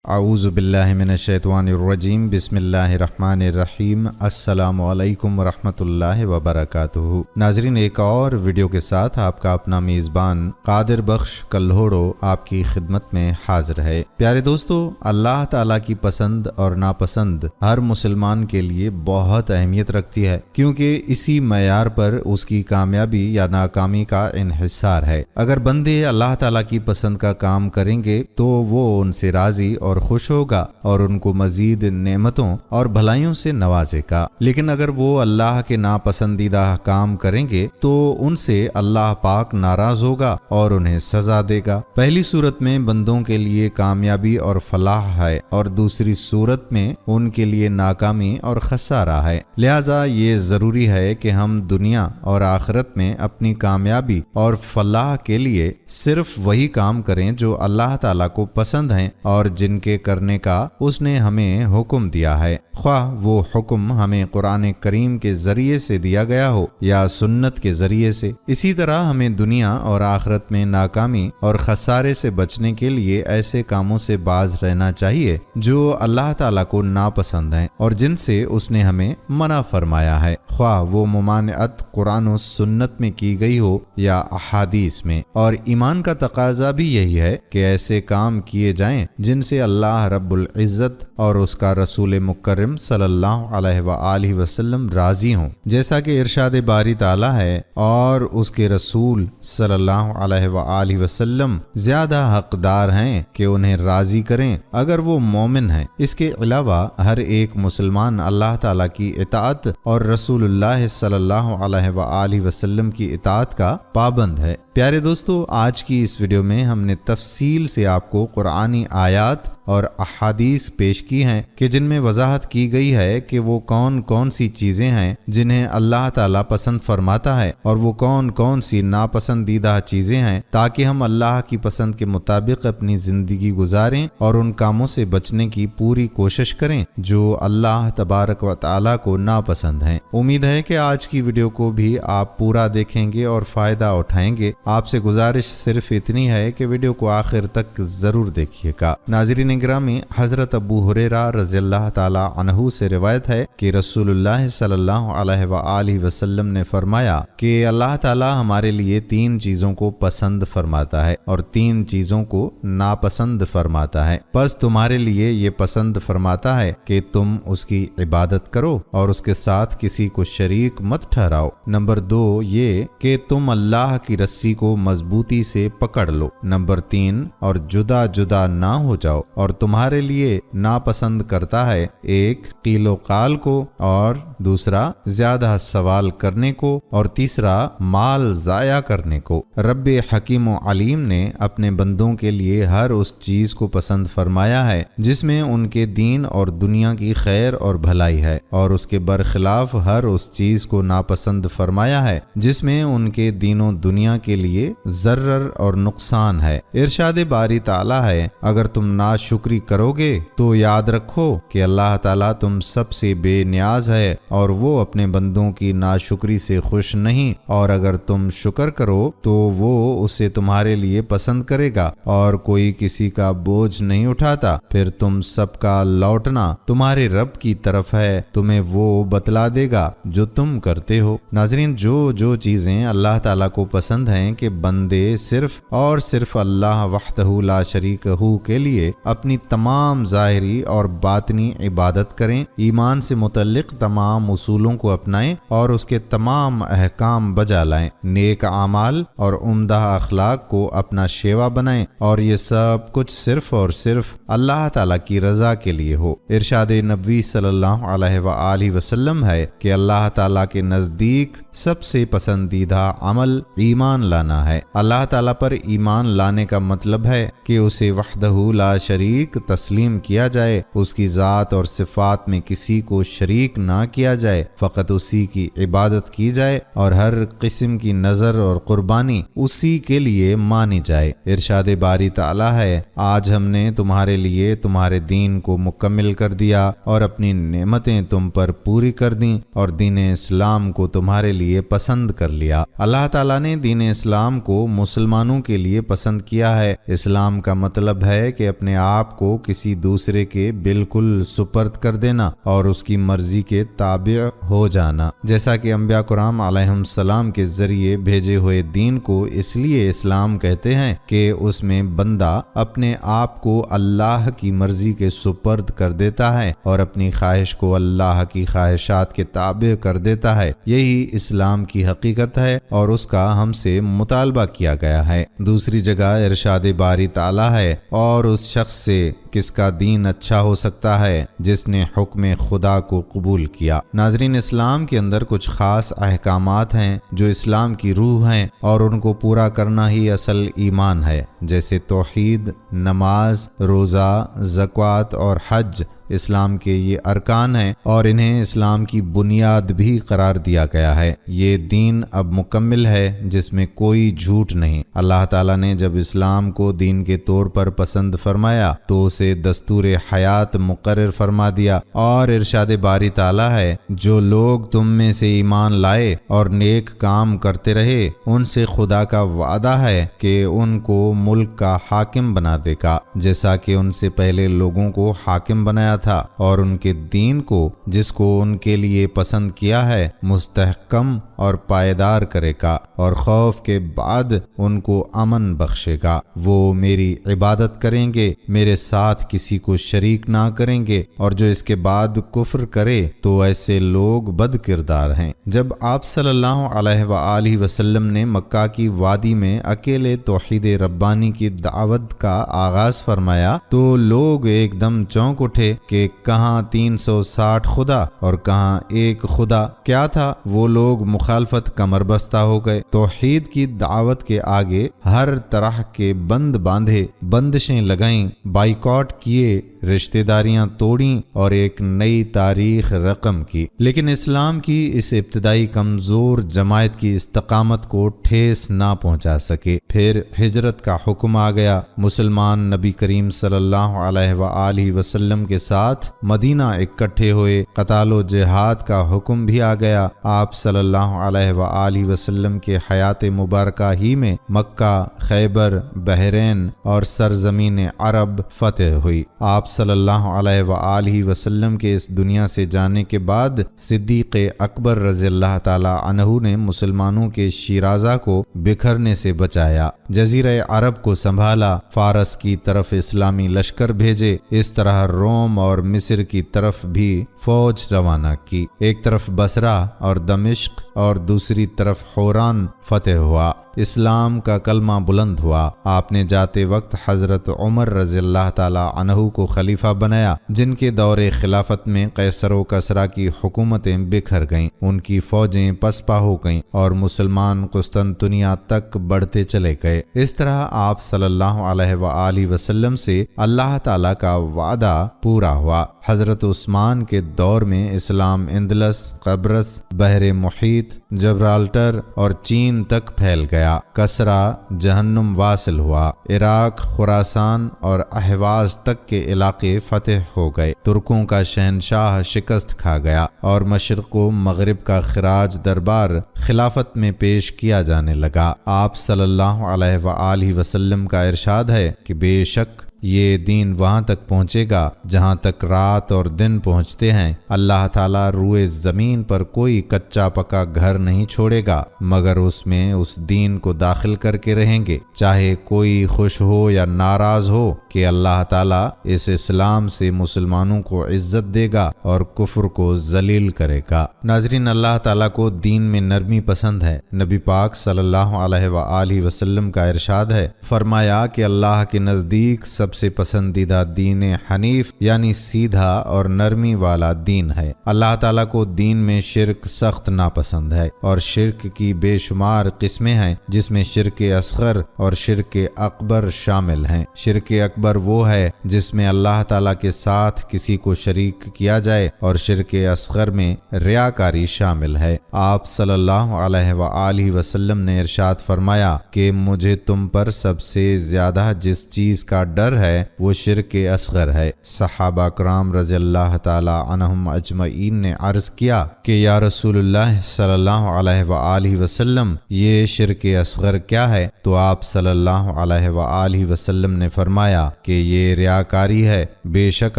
اعوذ باللہ من الشیطان الرجیم بسم اللہ الرحمن الرحیم السلام علیکم ورحمۃ اللہ وبرکاتہ۔ ناظرین، ایک اور ویڈیو کے ساتھ آپ کا اپنا میزبان قادر بخش کلہوڑو آپ کی خدمت میں حاضر ہے۔ پیارے دوستو، اللہ تعالیٰ کی پسند اور ناپسند ہر مسلمان کے لیے بہت اہمیت رکھتی ہے، کیونکہ اسی معیار پر اس کی کامیابی یا ناکامی کا انحصار ہے۔ اگر بندے اللہ تعالیٰ کی پسند کا کام کریں گے تو وہ ان سے راضی اور خوش ہوگا اور ان کو مزید نعمتوں اور بھلائیوں سے نوازے گا، لیکن اگر وہ اللہ کے ناپسندیدہ کام کریں گے تو ان سے اللہ پاک ناراض ہوگا اور انہیں سزا دے گا۔ پہلی صورت میں بندوں کے لیے کامیابی اور فلاح ہے، اور دوسری صورت میں ان کے لیے ناکامی اور خسارہ ہے۔ لہٰذا یہ ضروری ہے کہ ہم دنیا اور آخرت میں اپنی کامیابی اور فلاح کے لیے صرف وہی کام کریں جو اللہ تعالیٰ کو پسند ہیں اور جن کے کرنے کا اس نے ہمیں حکم دیا ہے، خواہ وہ حکم ہمیں قرآن کریم کے ذریعے سے دیا گیا ہو یا سنت کے ذریعے سے۔ اسی طرح ہمیں دنیا اور آخرت میں ناکامی اور خسارے سے بچنے کے لیے ایسے کاموں سے باز رہنا چاہیے جو اللہ تعالیٰ کو ناپسند ہیں اور جن سے اس نے ہمیں منع فرمایا ہے، خواہ وہ ممانعت قرآن و سنت میں کی گئی ہو یا احادیث میں۔ اور ایمان کا تقاضا بھی یہی ہے کہ ایسے کام کیے جائیں جن سے اللہ رب العزت اور اس کا رسول مکرم صلی اللہ علیہ وآلہ وسلم راضی ہوں، جیسا کہ ارشاد باری تعالیٰ ہے، اور اس کے رسول صلی اللہ علیہ وآلہ وسلم زیادہ حقدار ہیں کہ انہیں راضی کریں اگر وہ مومن ہیں۔ اس کے علاوہ ہر ایک مسلمان اللہ تعالیٰ کی اطاعت اور رسول اللہ صلی اللہ علیہ وآلہ وسلم کی اطاعت کا پابند ہے۔ پیارے دوستو، آج کی اس ویڈیو میں ہم نے تفصیل سے آپ کو قرآنی آیات اور احادیث پیش کی ہیں کہ جن میں وضاحت کی گئی ہے کہ وہ کون کون سی چیزیں ہیں جنہیں اللہ تعالیٰ پسند فرماتا ہے اور وہ کون کون سی ناپسندیدہ چیزیں ہیں، تاکہ ہم اللہ کی پسند کے مطابق اپنی زندگی گزاریں اور ان کاموں سے بچنے کی پوری کوشش کریں جو اللہ تبارک و تعالیٰ کو ناپسند ہیں۔ امید ہے کہ آج کی ویڈیو کو بھی آپ پورا دیکھیں گے اور فائدہ اٹھائیں گے۔ آپ سے گزارش صرف اتنی ہے کہ ویڈیو کو آخر تک ضرور دیکھیے گا۔ ناظرین گرامی، حضرت ابو ہریرہ رضی اللہ تعالی عنہ سے روایت ہے کہ رسول اللہ صلی اللہ علیہ وآلہ وسلم نے فرمایا کہ اللہ تعالی ہمارے لیے 3 چیزوں کو پسند فرماتا ہے اور 3 چیزوں کو ناپسند فرماتا ہے، پس تمہارے لیے یہ پسند فرماتا ہے کہ تم اس کی عبادت کرو اور اس کے ساتھ کسی کو شریک مت ٹھہراؤ۔ نمبر 2 یہ کہ تم اللہ کی رسی کو مضبوطی سے پکڑ لو۔ نمبر 3 اور جدا جدا نہ ہو جاؤ، اور تمہارے لیے ناپسند کرتا ہے ایک قیل و قال کو، اور دوسرا زیادہ سوال کرنے کو، اور تیسرا مال ضائع کرنے کو۔ رب حکیم و علیم نے اپنے بندوں کے لیے ہر اس چیز کو پسند فرمایا ہے جس میں ان کے دین اور دنیا کی خیر اور بھلائی ہے، اور اس کے برخلاف ہر اس چیز کو ناپسند فرمایا ہے جس میں ان کے دین و دنیا کے لیے ضرر اور نقصان ہے۔ ارشاد باری تعالیٰ ہے، اگر تم ناشکری کرو گے تو یاد رکھو کہ اللہ تعالیٰ تم سب سے بے نیاز ہے اور وہ اپنے بندوں کی ناشکری سے خوش نہیں، اور اگر تم شکر کرو تو وہ اسے تمہارے لیے پسند کرے گا، اور کوئی کسی کا بوجھ نہیں اٹھاتا۔ پھر تم سب کا لوٹنا تمہارے رب کی طرف ہے، تمہیں وہ بتلا دے گا جو تم کرتے ہو۔ ناظرین، جو چیزیں اللہ تعالیٰ کو پسند ہیں کہ بندے صرف اور صرف اللہ وحدہ لا شریک ہو کے لیے اپنی تمام ظاہری اور باطنی عبادت کریں، ایمان سے متعلق تمام اصولوں کو اپنائیں اور اس کے تمام احکام بجا لائیں، نیک اعمال اور عمدہ اخلاق کو اپنا شیوا بنائیں، اور یہ سب کچھ صرف اور صرف اللہ تعالیٰ کی رضا کے لیے ہو۔ ارشاد نبوی صلی اللہ علیہ وآلہ وسلم ہے کہ اللہ تعالیٰ کے نزدیک سب سے پسندیدہ عمل ایمان لانا ہے۔ اللہ تعالیٰ پر ایمان لانے کا مطلب ہے کہ اسے وحدہ لا شریک تسلیم کیا جائے، اس کی ذات اور صفات میں کسی کو شریک نہ کیا جائے، فقط اسی کی عبادت کی جائے اور ہر قسم کی نظر اور قربانی اسی کے لیے مانی جائے۔ ارشاد باری تعالیٰ ہے، آج ہم نے تمہارے لیے تمہارے دین کو مکمل کر دیا اور اپنی نعمتیں تم پر پوری کر دیں اور دین اسلام کو تمہارے لیے پسند کر لیا۔ اللہ تعالیٰ نے دین اسلام کو مسلمانوں کے لیے پسند کیا ہے۔ اسلام کا مطلب ہے کہ اپنے آپ کو کسی دوسرے کے بالکل سپرد کر دینا اور اس کی مرضی کے تابع ہو جانا۔ جیسا کہ انبیاء کرام علیہم السلام کے ذریعے بھیجے ہوئے دین کو اس لیے اسلام کہتے ہیں کہ اس میں بندہ اپنے آپ کو اللہ کی مرضی کے سپرد کر دیتا ہے اور اپنی خواہش کو اللہ کی خواہشات کے تابع کر دیتا ہے۔ یہی اسلام کی حقیقت ہے اور اس کا ہم سے مطالبہ کیا گیا ہے۔ دوسری جگہ ارشاد باری تعالیٰ ہے، اور اس شخص سے کس کا دین اچھا ہو سکتا ہے جس نے حکم خدا کو قبول کیا۔ ناظرین، اسلام کے اندر کچھ خاص احکامات ہیں جو اسلام کی روح ہیں اور ان کو پورا کرنا ہی اصل ایمان ہے، جیسے توحید، نماز، روزہ، زکوٰۃ اور حج۔ اسلام کے یہ ارکان ہیں اور انہیں اسلام کی بنیاد بھی قرار دیا گیا ہے۔ یہ دین اب مکمل ہے جس میں کوئی جھوٹ نہیں۔ اللہ تعالیٰ نے جب اسلام کو دین کے طور پر پسند فرمایا تو اسے دستور حیات مقرر فرما دیا، اور ارشاد باری تعالیٰ ہے، جو لوگ تم میں سے ایمان لائے اور نیک کام کرتے رہے ان سے خدا کا وعدہ ہے کہ ان کو ملک کا حاکم بنا دے گا، جیسا کہ ان سے پہلے لوگوں کو حاکم بنایا تھا، اور ان کے دین کو جس کو ان کے لیے پسند کیا ہے مستحکم اور پائیدار کرے گا، اور خوف کے بعد ان کو امن بخشے گا۔ وہ میری عبادت کریں گے، میرے ساتھ کسی کو شریک نہ کریں گے، اور جو اس کے بعد کفر کرے تو ایسے لوگ بد کردار ہیں۔ جب آپ صلی اللہ علیہ وآلہ وسلم نے مکہ کی وادی میں اکیلے توحید ربانی کی دعوت کا آغاز فرمایا تو لوگ ایک دم چونک اٹھے کہ کہاں 360 خدا اور کہاں ایک خدا۔ کیا تھا؟ وہ لوگ مخالفت کمر بستہ ہو گئے، توحید کی دعوت کے آگے ہر طرح کے بند باندھے، بندشیں لگائیں، بائیکاٹ کیے، رشتہ داریاں توڑیں اور ایک نئی تاریخ رقم کی۔ لیکن اسلام کی اس ابتدائی کمزور جماعت کی استقامت کو ٹھیس نہ پہنچا سکے۔ پھر ہجرت کا حکم آ گیا، مسلمان نبی کریم صلی اللہ علیہ وآلہ وسلم کے ساتھ مدینہ اکٹھے ہوئے، قتال و جہاد کا حکم بھی آ گیا۔ آپ صلی اللہ علیہ وآلہ وسلم کے حیات مبارکہ ہی میں مکہ، خیبر، بحرین اور سرزمین عرب فتح ہوئی۔ آپ صلی اللہ علیہ وآلہ وسلم کے اس دنیا سے جانے کے بعد صدیق اکبر رضی اللہ تعالی عنہ نے مسلمانوں کے شیرازہ کو بکھرنے سے بچایا، جزیرہ عرب کو سنبھالا، فارس کی طرف اسلامی لشکر بھیجے، اس طرح روم اور مصر کی طرف بھی فوج روانہ کی۔ ایک طرف بصرہ اور دمشق اور دوسری طرف حوران فتح ہوا، اسلام کا کلمہ بلند ہوا۔ آپ نے جاتے وقت حضرت عمر رضی اللہ تعالی عنہ کو خلیفہ بنایا، جن کے دور خلافت میں قیصر و کسریٰ کی حکومتیں بکھر گئیں، ان کی فوجیں پسپا ہو گئیں اور مسلمان قسطنطنیہ تک بڑھتے چلے گئے۔ اس طرح آپ صلی اللہ علیہ وآلہ وسلم سے اللہ تعالی کا وعدہ پورا ہوا۔ حضرت عثمان کے دور میں اسلام اندلس، قبرص، بحر محیط، جبرالٹر اور چین تک پھیل گیا۔ کسرا جہنم واصل ہوا، عراق، خراسان اور اہواز تک کے علاقے فتح ہو گئے، ترکوں کا شہنشاہ شکست کھا گیا اور مشرق و مغرب کا خراج دربار خلافت میں پیش کیا جانے لگا۔ آپ صلی اللہ علیہ وآلہ وسلم کا ارشاد ہے کہ بے شک یہ دین وہاں تک پہنچے گا جہاں تک رات اور دن پہنچتے ہیں۔ اللہ تعالیٰ روئے زمین پر کوئی کچا پکا گھر نہیں چھوڑے گا مگر اس میں اس دین کو داخل کر کے رہیں گے، چاہے کوئی خوش ہو یا ناراض ہو کہ اللہ تعالیٰ اس اسلام سے مسلمانوں کو عزت دے گا اور کفر کو ذلیل کرے گا۔ ناظرین، اللہ تعالیٰ کو دین میں نرمی پسند ہے۔ نبی پاک صلی اللہ علیہ وآلہ وسلم کا ارشاد ہے، فرمایا کہ اللہ کے نزدیک سب سے پسندیدہ دین حنیف یعنی سیدھا اور نرمی والا دین ہے۔ اللہ تعالیٰ کو دین میں شرک سخت ناپسند ہے، اور شرک کی بے شمار قسمیں ہیں جس میں شرک اصغر اور شرک اکبر شامل ہیں۔ شرک اکبر وہ ہے جس میں اللہ تعالیٰ کے ساتھ کسی کو شریک کیا جائے، اور شرک اصغر میں ریاکاری شامل ہے۔ آپ صلی اللہ علیہ وآلہ وسلم نے ارشاد فرمایا کہ مجھے تم پر سب سے زیادہ جس چیز کا ڈر ہے وہ شرک اصغر ہے۔ صحابہ کرام رضی اللہ تعالی عنہم اجمعین نے عرض کیا کہ یا رسول اللہ صلی اللہ علیہ وآلہ وسلم یہ شرک اصغر کیا ہے؟ تو آپ صلی اللہ علیہ وآلہ وسلم نے فرمایا کہ یہ ریاکاری ہے۔ بے شک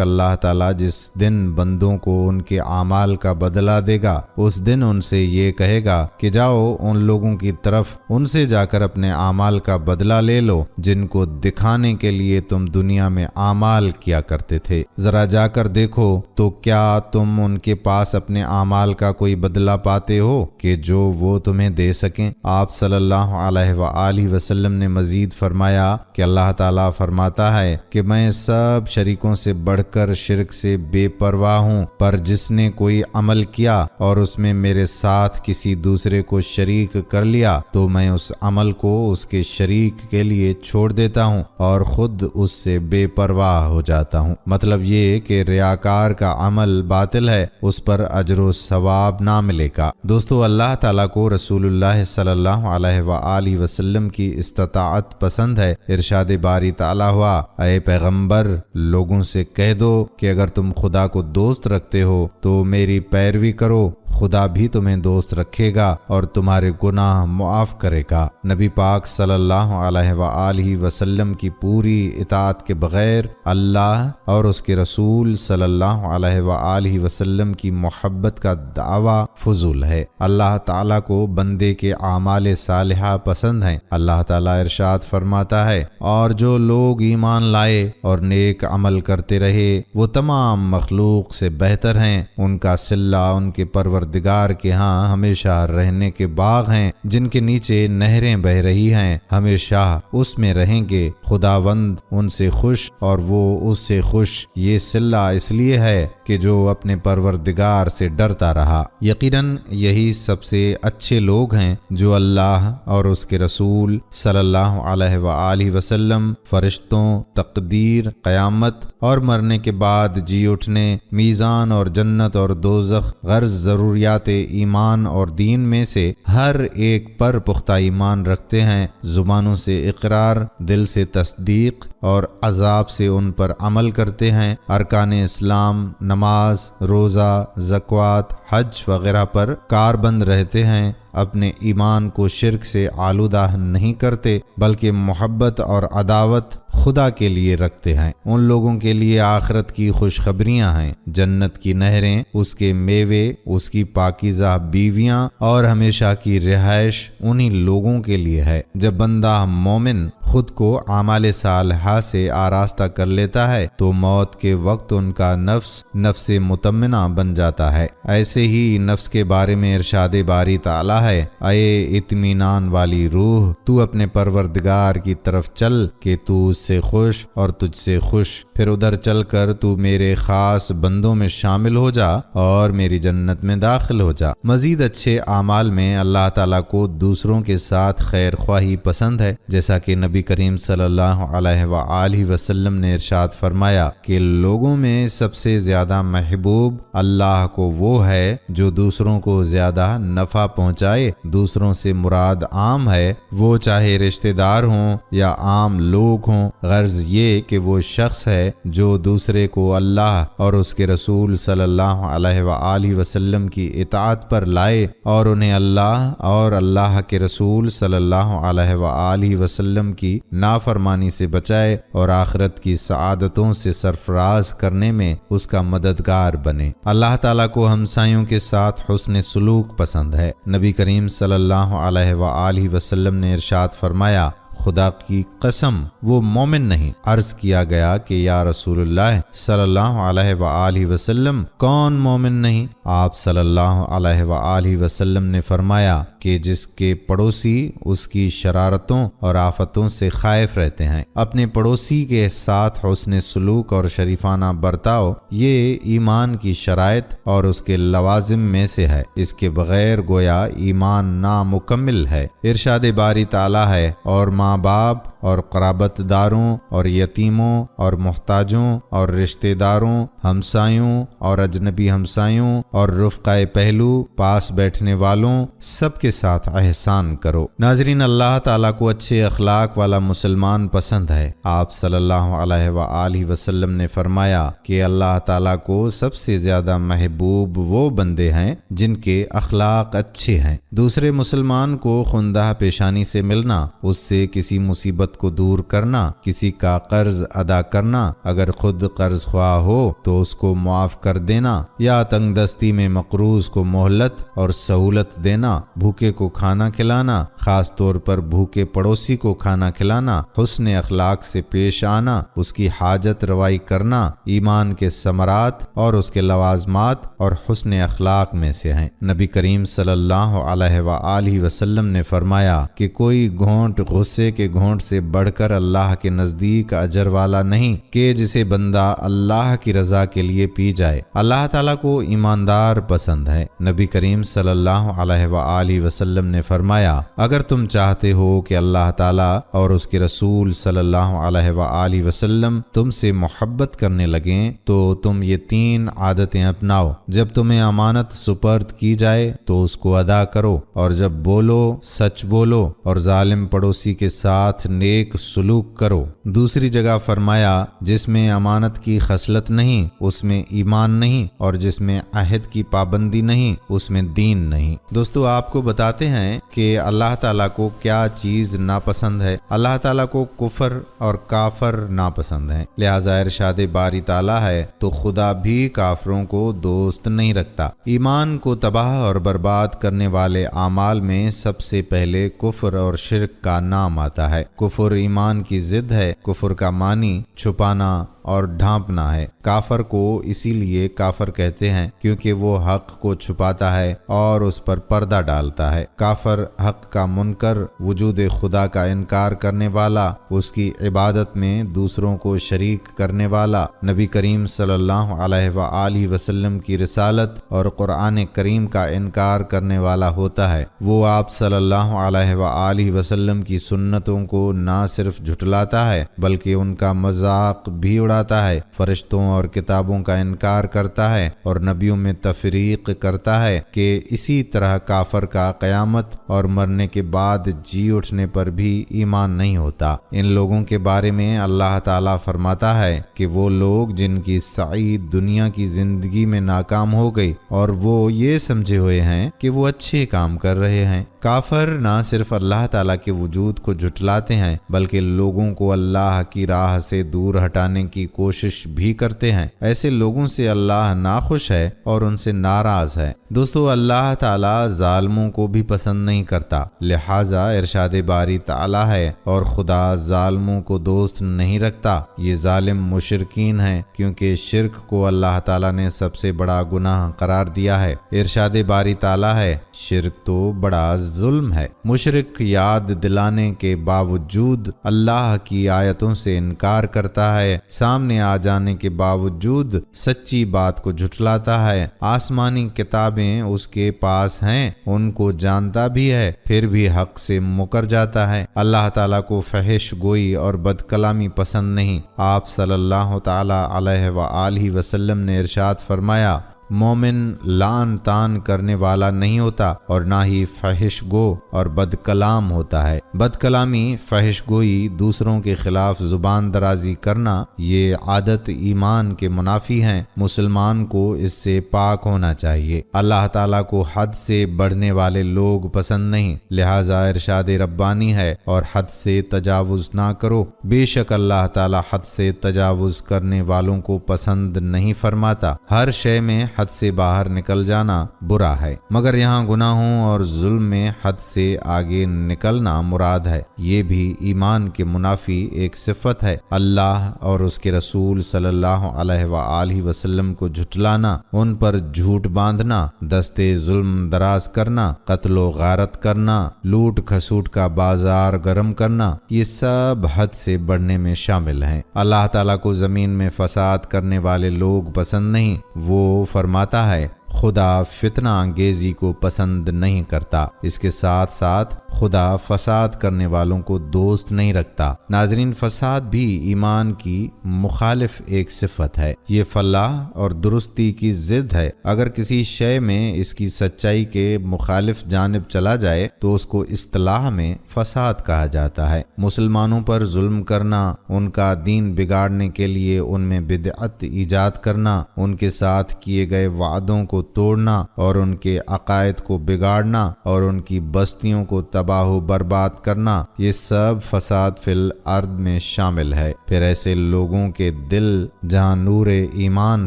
اللہ تعالیٰ جس دن بندوں کو ان کے اعمال کا بدلہ دے گا اس دن ان سے یہ کہے گا کہ جاؤ ان لوگوں کی طرف، ان سے جا کر اپنے اعمال کا بدلہ لے لو جن کو دکھانے کے لیے تم دنیا میں اعمال کیا کرتے تھے۔ ذرا جا کر دیکھو تو کیا تم ان کے پاس اپنے اعمال کا کوئی بدلہ پاتے ہو کہ جو وہ تمہیں دے سکیں؟ آپ صلی اللہ علیہ وآلہ وسلم نے مزید فرمایا کہ اللہ تعالیٰ فرماتا ہے کہ میں سب شریکوں سے بڑھ کر شرک سے بے پرواہ ہوں، پر جس نے کوئی عمل کیا اور اس میں میرے ساتھ کسی دوسرے کو شریک کر لیا تو میں اس عمل کو اس کے شریک کے لیے چھوڑ دیتا ہوں اور خود اس سے بے پرواہ ہو جاتا ہوں۔ مطلب یہ کہ ریاکار کا عمل باطل ہے، اس پر اجر و ثواب نہ ملے گا۔ دوستو، اللہ تعالیٰ کو رسول اللہ صلی اللہ علیہ وآلہ وسلم کی استطاعت پسند ہے۔ ارشاد باری تعالیٰ ہوا، اے پیغمبر لوگوں سے کہہ دو کہ اگر تم خدا کو دوست رکھتے ہو تو میری پیروی کرو، خدا بھی تمہیں دوست رکھے گا اور تمہارے گناہ معاف کرے گا۔ نبی پاک صلی اللہ علیہ وآلہ وسلم کی پوری اطاعت کے بغیر اللہ اور اس کے رسول صلی اللہ علیہ وآلہ وسلم کی محبت کا دعویٰ فضول ہے۔ اللہ تعالیٰ کو بندے کے اعمال صالحہ پسند ہیں۔ اللہ تعالیٰ ارشاد فرماتا ہے، اور جو لوگ ایمان لائے اور نیک عمل کرتے رہے وہ تمام مخلوق سے بہتر ہیں، ان کا صلہ ان کے پروردگار کے ہاں ہمیشہ رہنے کے باغ ہیں جن کے نیچے نہریں بہ رہی ہیں، ہمیشہ اس میں رہیں گے، خداوند ان سے خوش اور وہ اس سے خوش۔ یہ صلہ اس لیے ہے کہ جو اپنے پروردگار سے ڈرتا رہا۔ یقیناً یہی سب سے اچھے لوگ ہیں جو اللہ اور اس کے رسول صلی اللہ علیہ وآلہ وسلم، فرشتوں، تقدیر، قیامت اور مرنے کے بعد جی اٹھنے، میزان اور جنت اور دوزخ، غرض ضروریات ایمان اور دین میں سے ہر ایک پر پختہ ایمان رکھتے ہیں، زبانوں سے اقرار، دل سے تصدیق اور عذاب سے ان پر عمل کرتے ہیں، ارکان اسلام، نماز، روزہ، زکوٰۃ، حج وغیرہ پر کاربند رہتے ہیں، اپنے ایمان کو شرک سے آلودہ نہیں کرتے بلکہ محبت اور عداوت خدا کے لیے رکھتے ہیں۔ ان لوگوں کے لیے آخرت کی خوشخبریاں ہیں، جنت کی نہریں، اس کے میوے، اس کی پاکیزہ بیویاں اور ہمیشہ کی رہائش انہی لوگوں کے لیے ہے۔ جب بندہ مومن خود کو اعمال صالحہ سے آراستہ کر لیتا ہے تو موت کے وقت ان کا نفس مطمئنہ بن جاتا ہے۔ ایسے ہی نفس کے بارے میں ارشاد باری تعالیٰ ہے، اے اطمینان والی روح، تو اپنے پروردگار کی طرف چل کہ تو اس سے خوش اور تجھ سے خوش، پھر ادھر چل کر تو میرے خاص بندوں میں شامل ہو جا اور میری جنت میں داخل ہو جا۔ مزید اچھے اعمال میں اللہ تعالیٰ کو دوسروں کے ساتھ خیر خواہی پسند ہے، جیسا کہ نبی کریم صلی اللہ علیہ وآلہ وسلم نے ارشاد فرمایا کہ لوگوں میں سب سے زیادہ محبوب اللہ کو وہ ہے جو دوسروں کو زیادہ نفع پہنچائے۔ دوسروں سے مراد عام ہے، وہ چاہے رشتہ دار ہوں یا عام لوگ ہوں، غرض یہ کہ وہ شخص ہے جو دوسرے کو اللہ اور اس کے رسول صلی اللہ علیہ وآلہ وسلم کی اطاعت پر لائے اور انہیں اللہ اور اللہ کے رسول صلی اللہ علیہ وآلہ وسلم کی نافرمانی سے بچائے اور آخرت کی سعادتوں سے سرفراز کرنے میں اس کا مددگار بنے۔ اللہ تعالیٰ کو ہمسایوں کے ساتھ حسن سلوک پسند ہے۔ نبی کریم صلی اللہ علیہ وآلہ وسلم نے ارشاد فرمایا، خدا کی قسم وہ مومن نہیں۔ عرض کیا گیا کہ یا رسول اللہ صلی اللہ علیہ وآلہ وسلم کون مومن نہیں؟ آپ صلی اللہ علیہ وآلہ وسلم نے فرمایا کہ جس کے پڑوسی اس کی شرارتوں اور آفتوں سے خائف رہتے ہیں۔ اپنے پڑوسی کے ساتھ حسن سلوک اور شریفانہ برتاؤ یہ ایمان کی شرائط اور اس کے لوازم میں سے ہے، اس کے بغیر گویا ایمان نامکمل ہے۔ ارشاد باری تعالیٰ ہے، اور ماں ماں باپ اور قرابت داروں اور یتیموں اور محتاجوں اور رشتہ داروں، ہمسایوں اور اجنبی ہمسایوں اور رفقائے پہلو، پاس بیٹھنے والوں، سب کے ساتھ احسان کرو۔ ناظرین، اللہ تعالیٰ کو اچھے اخلاق والا مسلمان پسند ہے۔ آپ صلی اللہ علیہ وآلہ وسلم نے فرمایا کہ اللہ تعالیٰ کو سب سے زیادہ محبوب وہ بندے ہیں جن کے اخلاق اچھے ہیں۔ دوسرے مسلمان کو خندہ پیشانی سے ملنا، اس سے کسی مصیبت کو دور کرنا، کسی کا قرض ادا کرنا، اگر خود قرض خواہ ہو تو اس کو معاف کر دینا، یا تنگ دستی میں مقروض کو مہلت اور سہولت دینا، بھوکے کو کھانا کھلانا، خاص طور پر بھوکے پڑوسی کو کھانا کھلانا، حسن اخلاق سے پیش آنا، اس کی حاجت روائی کرنا، ایمان کے ثمرات اور اس کے لوازمات اور حسن اخلاق میں سے ہیں۔ نبی کریم صلی اللہ علیہ وآلہ وسلم نے فرمایا کہ کوئی گھونٹ غصے کے گھونٹ سے بڑھ کر اللہ کے نزدیک اجر والا نہیں کہ جسے بندہ اللہ کی رضا کے لیے پی جائے۔ اللہ تعالیٰ کو ایماندار پسند ہے۔ نبی کریم صلی اللہ علیہ وآلہ وسلم نے فرمایا، اگر تم چاہتے ہو کہ اللہ تعالیٰ اور اس کے رسول صلی اللہ علیہ وآلہ وسلم تم سے محبت کرنے لگیں تو تم یہ 3 عادتیں اپناؤ۔ جب تمہیں امانت سپرد کی جائے تو اس کو ادا کرو، اور جب بولو سچ بولو، اور ظالم پڑوسی کے ساتھ نیک سلوک کرو۔ دوسری جگہ فرمایا، جس میں امانت کی خصلت نہیں اس میں ایمان نہیں، اور جس میں عہد کی پابندی نہیں اس میں دین نہیں۔ دوستو، آپ کو بتاتے ہیں کہ اللہ تعالیٰ کو کیا چیز ناپسند ہے۔ اللہ تعالیٰ کو کفر اور کافر ناپسند ہیں، لہٰذا ارشاد باری تعالیٰ ہے تو خدا بھی کافروں کو دوست نہیں رکھتا۔ ایمان کو تباہ اور برباد کرنے والے اعمال میں سب سے پہلے کفر اور شرک کا نام آتا ہے۔ کفر ایمان کی ضد ہے۔ کفر کا معنی چھپانا اور ڈھانپنا ہے۔ کافر کو اسی لیے کافر کہتے ہیں کیونکہ وہ حق کو چھپاتا ہے اور اس پر پردہ ڈالتا ہے۔ کافر حق کا منکر، وجود خدا کا انکار کرنے والا، اس کی عبادت میں دوسروں کو شریک کرنے والا، نبی کریم صلی اللہ علیہ وآلہ وسلم کی رسالت اور قرآن کریم کا انکار کرنے والا ہوتا ہے۔ وہ آپ صلی اللہ علیہ وآلہ وسلم کی سنتوں کو نہ صرف جھٹلاتا ہے بلکہ ان کا مذاق بھی اڑاتا ہے، فرشتوں اور کتابوں کا انکار کرتا ہے اور نبیوں میں تفریق کرتا ہے کہ اسی طرح کافر کا قیامت اور مرنے کے بعد جی اٹھنے پر بھی ایمان نہیں ہوتا۔ ان لوگوں کے بارے میں اللہ تعالیٰ فرماتا ہے کہ وہ لوگ جن کی سعی دنیا کی زندگی میں ناکام ہو گئی اور وہ یہ سمجھے ہوئے ہیں کہ وہ اچھے کام کر رہے ہیں۔ کافر نہ صرف اللہ تعالیٰ کے وجود کو جھٹلاتے ہیں بلکہ لوگوں کو اللہ کی راہ سے دور ہٹانے کی کوشش بھی کرتے ہیں۔ ایسے لوگوں سے اللہ ناخوش ہے اور ان سے ناراض ہے۔ دوستو، اللہ تعالیٰ ظالموں کو بھی پسند نہیں کرتا، لہٰذا ارشاد باری تعالیٰ ہے اور خدا ظالموں کو دوست نہیں رکھتا۔ یہ ظالم مشرکین ہیں کیونکہ شرک کو اللہ تعالیٰ نے سب سے بڑا گناہ قرار دیا ہے۔ ارشاد باری تعالیٰ ہے، شرک تو بڑا ظلم ہے۔ مشرک یاد دلانے کے باوجود اللہ کی آیتوں سے انکار کرتا ہے، سامنے آ جانے کے باوجود سچی بات کو جھٹلاتا ہے، آسمانی کتابیں اس کے پاس ہیں، ان کو جانتا بھی ہے، پھر بھی حق سے مکر جاتا ہے۔ اللہ تعالیٰ کو فحش گوئی اور بد کلامی پسند نہیں۔ آپ صلی اللہ تعالیٰ علیہ وآلہ وسلم نے ارشاد فرمایا، مومن لعن تان کرنے والا نہیں ہوتا اور نہ ہی فحش گو اور بد کلام ہوتا ہے۔ بد کلامی، فحش گوئی، دوسروں کے خلاف زبان درازی کرنا، یہ عادت ایمان کے منافی ہیں۔ مسلمان کو اس سے پاک ہونا چاہیے۔ اللہ تعالیٰ کو حد سے بڑھنے والے لوگ پسند نہیں، لہٰذا ارشاد ربانی ہے اور حد سے تجاوز نہ کرو۔ بے شک اللہ تعالیٰ حد سے تجاوز کرنے والوں کو پسند نہیں فرماتا۔ ہر شے میں حد سے باہر نکل جانا برا ہے، مگر یہاں گناہوں اور ظلم میں حد سے آگے نکلنا مراد ہے۔ یہ بھی ایمان کے منافی ایک صفت ہے۔ اللہ اور اس کے رسول صلی اللہ علیہ وآلہ وسلم کو جھٹلانا، ان پر جھوٹ باندھنا، دستے ظلم دراز کرنا، قتل و غارت کرنا، لوٹ کھسوٹ کا بازار گرم کرنا، یہ سب حد سے بڑھنے میں شامل ہیں۔ اللہ تعالیٰ کو زمین میں فساد کرنے والے لوگ پسند نہیں۔ وہ فرماتا ہے، خدا فتنہ انگیزی کو پسند نہیں کرتا، اس کے ساتھ ساتھ خدا فساد کرنے والوں کو دوست نہیں رکھتا۔ ناظرین، فساد بھی ایمان کی مخالف ایک صفت ہے، یہ فلاح اور درستی کی ضد ہے۔ اگر کسی شے میں اس کی سچائی کے مخالف جانب چلا جائے تو اس کو اصطلاح میں فساد کہا جاتا ہے۔ مسلمانوں پر ظلم کرنا، ان کا دین بگاڑنے کے لیے ان میں بدعت ایجاد کرنا، ان کے ساتھ کیے گئے وعدوں کو توڑنا اور ان کے عقائد کو بگاڑنا اور ان کی بستیوں کو تباہ و برباد کرنا، یہ سب فساد فی الارض میں شامل ہے۔ پھر ایسے لوگوں کے دل جہاں نور ایمان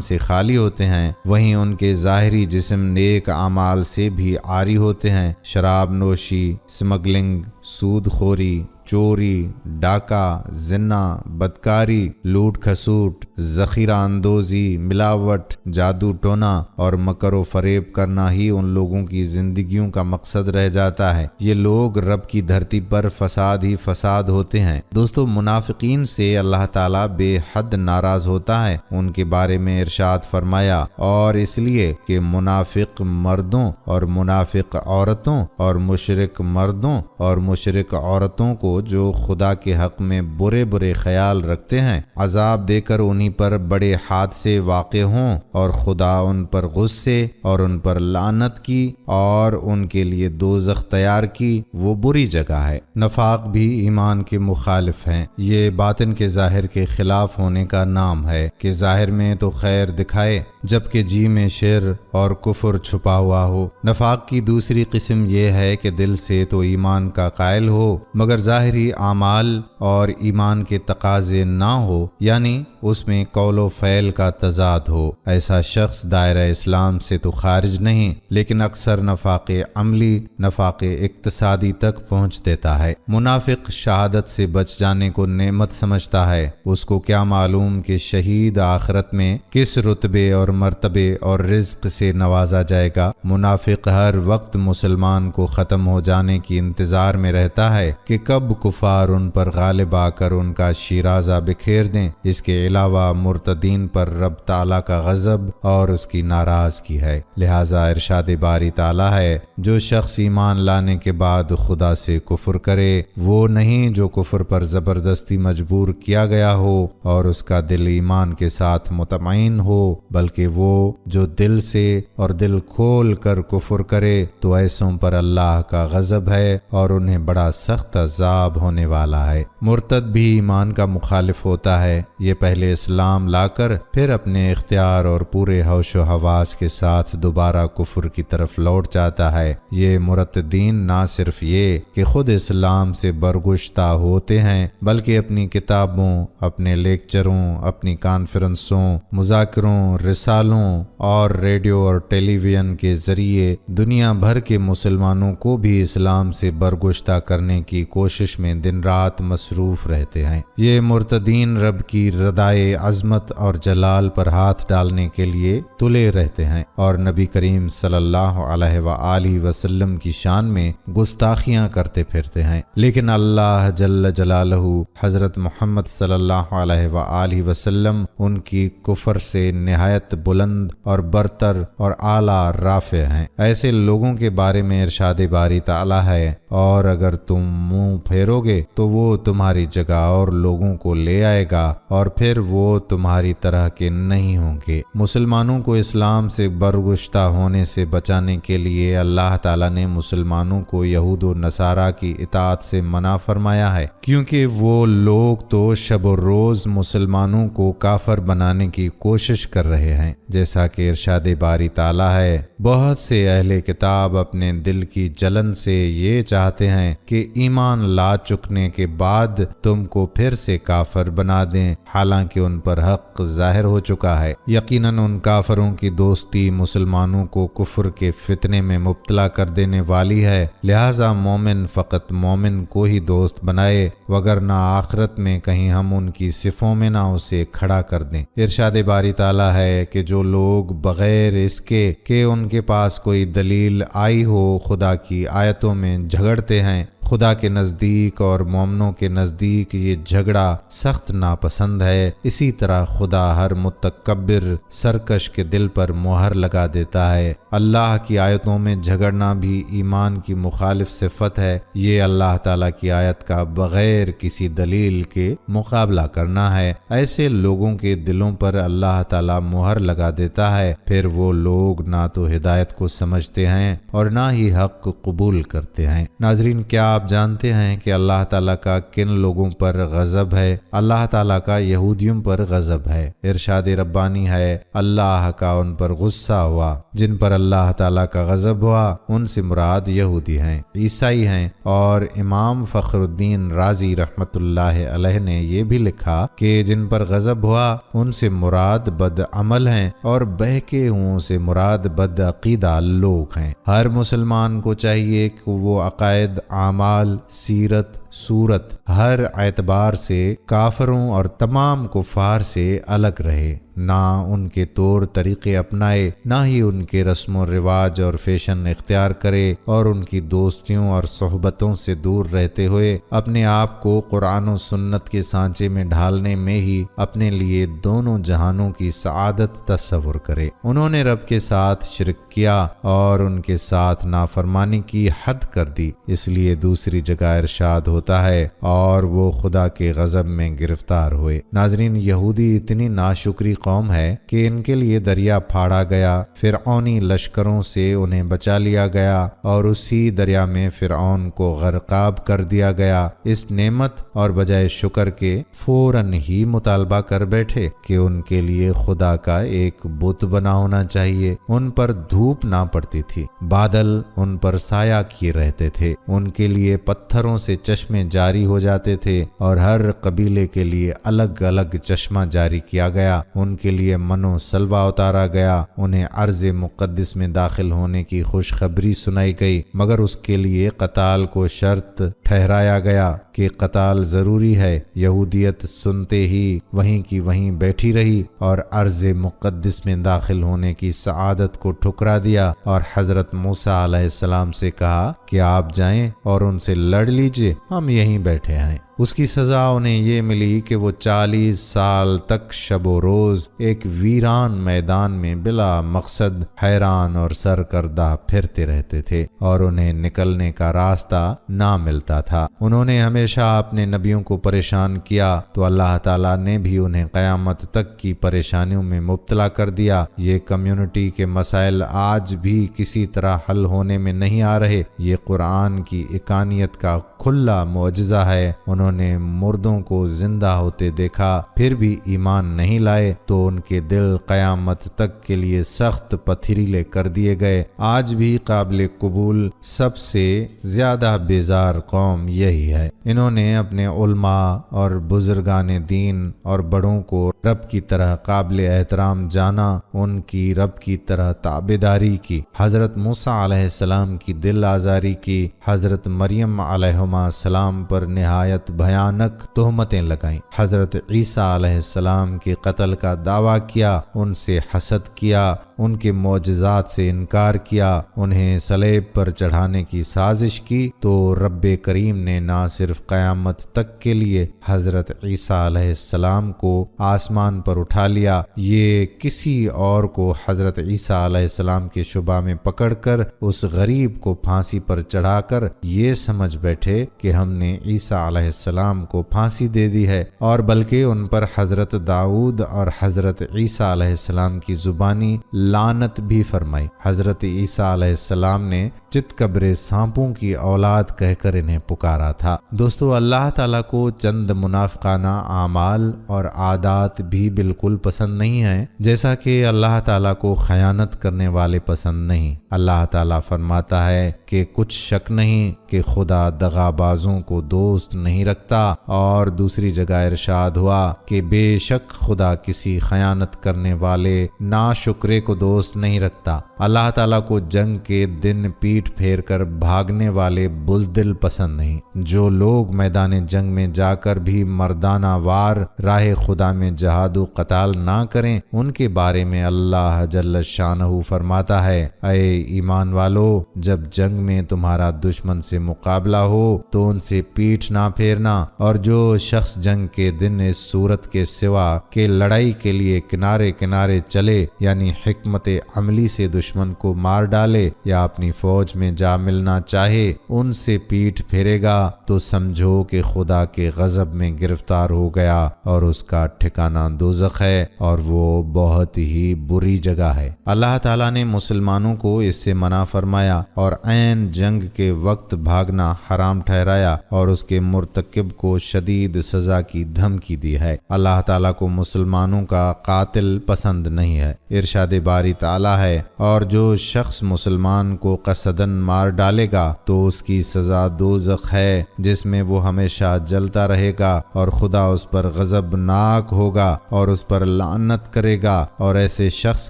سے خالی ہوتے ہیں، وہیں ان کے ظاہری جسم نیک اعمال سے بھی عاری ہوتے ہیں۔ شراب نوشی، سمگلنگ، سود خوری، چوری، ڈاکہ، زنا، بدکاری، لوٹ کھسوٹ، ذخیرہ اندوزی، ملاوٹ، جادو ٹونا اور مکر و فریب کرنا ہی ان لوگوں کی زندگیوں کا مقصد رہ جاتا ہے۔ یہ لوگ رب کی دھرتی پر فساد ہی فساد ہوتے ہیں۔ دوستو، منافقین سے اللہ تعالیٰ بے حد ناراض ہوتا ہے۔ ان کے بارے میں ارشاد فرمایا، اور اس لیے کہ منافق مردوں اور منافق عورتوں اور مشرک مردوں اور مشرک عورتوں کو جو خدا کے حق میں برے برے خیال رکھتے ہیں، عذاب دے کر انہی پر بڑے حادثے واقع ہوں اور خدا ان پر غصے اور ان پر لعنت کی اور ان کے لیے دوزخ تیار کی، وہ بری جگہ ہے۔ نفاق بھی ایمان کے مخالف ہیں۔ یہ باطن کے ظاہر کے خلاف ہونے کا نام ہے کہ ظاہر میں تو خیر دکھائے جبکہ جی میں شر اور کفر چھپا ہوا ہو۔ نفاق کی دوسری قسم یہ ہے کہ دل سے تو ایمان کا قائل ہو مگر ظاہری اعمال اور ایمان کے تقاضے نہ ہو، یعنی اس میں قول و فعل کا تضاد ہو۔ ایسا شخص دائرہ اسلام سے تو خارج نہیں، لیکن اکثر نفاق عملی، نفاق اقتصادی تک پہنچ دیتا ہے۔ منافق شہادت سے بچ جانے کو نعمت سمجھتا ہے، اس کو کیا معلوم کہ شہید آخرت میں کس رتبے اور مرتبے اور رزق سے نوازا جائے گا۔ منافق ہر وقت مسلمان کو ختم ہو جانے کی انتظار میں رہتا ہے کہ کب کفار ان پر غالب آ کر ان کا شیرازہ بکھیر دیں۔ اس کے علاوہ مرتدین پر رب تعالیٰ کا غضب اور اس کی ناراضگی ہے۔ لہٰذا ارشاد باری تعالیٰ ہے، جو شخص ایمان لانے کے بعد خدا سے کفر کرے، وہ نہیں جو کفر پر زبردستی مجبور کیا گیا ہو اور اس کا دل ایمان کے ساتھ مطمئن ہو، بلکہ وہ جو دل سے اور دل کھول کر کفر کرے تو ایسوں پر اللہ کا غضب ہے اور انہیں بڑا سخت عذاب ہونے والا ہے۔ مرتد بھی ایمان کا مخالف ہوتا ہے۔ یہ پہلے اسلام لا کر پھر اپنے اختیار اور پورے ہوش و حواس کے ساتھ دوبارہ کفر کی طرف لوٹ جاتا ہے۔ یہ مرتدین نہ صرف یہ کہ خود اسلام سے برگشتہ ہوتے ہیں، بلکہ اپنی کتابوں، اپنے لیکچروں، اپنی کانفرنسوں، مذاکروں، رسالوں اور ریڈیو اور ٹیلی ویژن کے ذریعے دنیا بھر کے مسلمانوں کو بھی اسلام سے برگشتہ کرنے کی کوشش میں دن رات مصروف رہتے ہیں۔ یہ مرتدین رب کی ردائے عظمت اور جلال پر ہاتھ ڈالنے کے لیے تلے رہتے ہیں اور نبی کریم صلی اللہ علیہ وآلہ وسلم کی شان میں گستاخیاں کرتے پھرتے ہیں، لیکن اللہ جل جلالہ حضرت محمد صلی اللہ علیہ وآلہ وسلم ان کی کفر سے نہایت بلند اور برتر اور اعلیٰ رافع ہیں۔ ایسے لوگوں کے بارے میں ارشاد باری تعالیٰ ہے، اور اگر تم منہ پھیرو گے تو وہ تمہاری جگہ اور لوگوں کو لے آئے گا اور پھر وہ تمہاری طرح کے نہیں ہوں گے۔ مسلمانوں کو اسلام سے برگشتہ ہونے سے بچانے کے لیے اللہ تعالیٰ نے مسلمانوں کو یہود و نصارہ کی اطاعت سے منع فرمایا ہے، کیونکہ وہ لوگ تو شب و روز مسلمانوں کو کافر بنانے کی کوشش کر رہے ہیں۔ جیسا کہ ارشاد باری تعالیٰ ہے، بہت سے اہل کتاب اپنے دل کی جلن سے یہ چاہتے ہیں کہ ایمان لا چکنے کے بعد تم کو پھر سے کافر بنا دیں، حالانکہ ان پر حق ظاہر ہو چکا ہے۔ یقیناً ان کافروں کی دوستی مسلمانوں کو کفر کے فتنے میں مبتلا کر دینے والی ہے، لہٰذا مومن فقط مومن کو ہی دوست بنائے، وگرنہ آخرت میں کہیں ہم ان کی صفوں میں نہ اسے کھڑا کر دیں۔ ارشاد باری تعالیٰ ہے کہ جو لوگ بغیر اس کے ان کے پاس کوئی دلیل آئی ہو خدا کی آیتوں میں جھگڑتے ہیں، خدا کے نزدیک اور مومنوں کے نزدیک یہ جھگڑا سخت ناپسند ہے، اسی طرح خدا ہر متکبر سرکش کے دل پر مہر لگا دیتا ہے۔ اللہ کی آیتوں میں جھگڑنا بھی ایمان کی مخالف صفت ہے۔ یہ اللہ تعالیٰ کی آیت کا بغیر کسی دلیل کے مقابلہ کرنا ہے۔ ایسے لوگوں کے دلوں پر اللہ تعالیٰ مہر لگا دیتا ہے، پھر وہ لوگ نہ تو ہدایت کو سمجھتے ہیں اور نہ ہی حق قبول کرتے ہیں۔ ناظرین، کیا آپ جانتے ہیں کہ اللہ تعالیٰ کا کن لوگوں پر غضب ہے؟ اللہ تعالیٰ کا یہودیوں پر غضب ہے۔ ارشاد ربانی ہے، اللہ کا ان پر غصہ ہوا۔ جن پر اللہ تعالیٰ کا غضب ہوا ان سے مراد یہودی ہیں، عیسائی ہیں۔ اور امام فخر الدین رازی رحمت اللہ علیہ نے یہ بھی لکھا کہ جن پر غضب ہوا ان سے مراد بد عمل ہیں اور بہکے ہوں سے مراد بد عقیدہ لوگ ہیں۔ ہر مسلمان کو چاہیے کہ وہ عقائد، اعمال، سیرت، صورت ہر اعتبار سے کافروں اور تمام کفار سے الگ رہے، نہ ان کے طور طریقے اپنائے، نہ ہی ان کے رسم و رواج اور فیشن اختیار کرے، اور ان کی دوستیوں اور صحبتوں سے دور رہتے ہوئے اپنے آپ کو قرآن و سنت کے سانچے میں ڈھالنے میں ہی اپنے لیے دونوں جہانوں کی سعادت تصور کرے۔ انہوں نے رب کے ساتھ شرک کیا اور ان کے ساتھ نافرمانی کی حد کر دی، اس لیے دوسری جگہ ارشاد ہوتا ہے اور وہ خدا کے غضب میں گرفتار ہوئے۔ ناظرین، یہودی اتنی ناشکری قوم ہے کہ ان کے لیے دریا پھاڑا گیا، فرعونی لشکروں سے انہیں بچا لیا گیا اور اسی دریا میں فرعون کو غرقاب کر دیا گیا۔ اس نعمت اور بجائے شکر کے فوراً ہی مطالبہ کر بیٹھے کہ ان کے لیے خدا کا ایک بت بنا ہونا چاہیے۔ ان پر دھوپ نہ پڑتی تھی، بادل ان پر سایہ کیے رہتے تھے، ان کے لیے پتھروں سے چشمے جاری ہو جاتے تھے اور ہر قبیلے کے لیے الگ الگ چشمہ جاری کیا گیا۔ ان کے لیے من و سلوہ اتارا گیا، انہیں ارض مقدس میں داخل ہونے کی خوشخبری سنائی گئی، مگر اس کے لیے قتال کو شرط ٹھہرایا گیا کہ قتال ضروری ہے۔ یہودیت سنتے ہی وہیں کی وہیں بیٹھی رہی اور ارض مقدس میں داخل ہونے کی سعادت کو ٹھکرا دیا، اور حضرت موسیٰ علیہ السلام سے کہا کہ آپ جائیں اور ان سے لڑ لیجئے، ہم یہیں بیٹھے ہیں۔ اس کی سزا انہیں یہ ملی کہ وہ 40 سال تک شب و روز ایک ویران میدان میں بلا مقصد حیران اور سرکردہ پھرتے رہتے تھے اور انہیں نکلنے کا راستہ نہ ملتا تھا۔ انہوں نے ہمیشہ اپنے نبیوں کو پریشان کیا تو اللہ تعالیٰ نے بھی انہیں قیامت تک کی پریشانیوں میں مبتلا کر دیا۔ یہ کمیونٹی کے مسائل آج بھی کسی طرح حل ہونے میں نہیں آ رہے۔ یہ قرآن کی اکانیت کا کھلا معجزہ ہے۔ انہوں نے مردوں کو زندہ ہوتے دیکھا پھر بھی ایمان نہیں لائے تو ان کے دل قیامت تک کے لیے سخت پتھریلے کر دیے گئے۔ آج بھی قابل قبول سب سے زیادہ بیزار قوم یہی ہے۔ انہوں نے اپنے علماء اور بزرگان دین اور بڑوں کو رب کی طرح قابل احترام جانا، ان کی رب کی طرح تابعداری کی، حضرت موسیٰ علیہ السلام کی دل آزاری کی، حضرت مریم علیہ السلام پر نہایت بھیانک تہمتیں لگائیں، حضرت عیسیٰ علیہ السلام کے قتل کا دعویٰ کیا، ان سے حسد کیا، ان کے معجزات سے انکار کیا، انہیں صلیب پر چڑھانے کی سازش کی، تو رب کریم نے نہ صرف قیامت تک کے لیے حضرت عیسیٰ علیہ السلام کو آسمان پر اٹھا لیا، یہ کسی اور کو حضرت عیسیٰ علیہ السلام کے شبہ میں پکڑ کر اس غریب کو پھانسی پر چڑھا کر یہ سمجھ بیٹھے کہ ہم نے عیسیٰ علیہ السلام کو پھانسی دے دی ہے، اور بلکہ ان پر حضرت داؤد اور حضرت عیسیٰ علیہ السلام کی زبانی لعنت بھی فرمائی۔ حضرت عیسیٰ علیہ السلام نے چت قبر سانپوں کی اولاد کہہ کر انہیں پکارا تھا۔ دوستو، اللہ تعالیٰ کو چند منافقانہ اعمال اور عادات بھی بالکل پسند نہیں ہیں، جیسا کہ اللہ تعالیٰ کو خیانت کرنے والے پسند نہیں۔ اللہ تعالیٰ فرماتا ہے کہ کچھ شک نہیں کہ خدا دغا بازوں کو دوست نہیں رکھتا، اور دوسری جگہ ارشاد ہوا کہ بے شک خدا کسی خیانت کرنے والے ناشکرے کو دوست نہیں رکھتا۔ اللہ تعالیٰ کو جنگ کے دن پیٹھ پھیر کر بھاگنے والے بزدل پسند نہیں۔ جو لوگ میدان جنگ میں جا کر بھی مردانہ وار راہ خدا میں جہاد و قتال نہ کریں، ان کے بارے میں اللہ جل شانہ فرماتا ہے، اے ایمان والو، جب جنگ میں تمہارا دشمن سے مقابلہ ہو تو ان سے پیٹھ نہ پھیرنا، اور جو شخص جنگ کے دن اس صورت کے سوا کہ لڑائی کے لیے کنارے کنارے چلے، یعنی حکمت عملی سے دشمن کو مار ڈالے یا اپنی فوج میں جا ملنا چاہے، ان سے پیٹھ پھیرے گا تو سمجھو کہ خدا کے غضب میں گرفتار ہو گیا، اور اس کا ٹھکانہ دوزخ ہے، اور وہ بہت ہی بری جگہ ہے۔ اللہ تعالیٰ نے مسلمانوں کو اس سے منع فرمایا اور عین جنگ کے وقت بھاگنا حرام ٹھہرایا، اور اس کے مرتکب کو شدید سزا کی دھمکی دی ہے۔ اللہ تعالیٰ کو مسلمانوں کا قاتل پسند نہیں ہے۔ ارشاد باری تعالیٰ ہے، اور جو شخص مسلمان کو قصدن مار ڈالے گا تو اس کی سزا دوزخ ہے، جس میں وہ ہمیشہ جلتا رہے گا، اور خدا اس پر غضبناک ہوگا اور اس پر لعنت کرے گا، اور ایسے شخص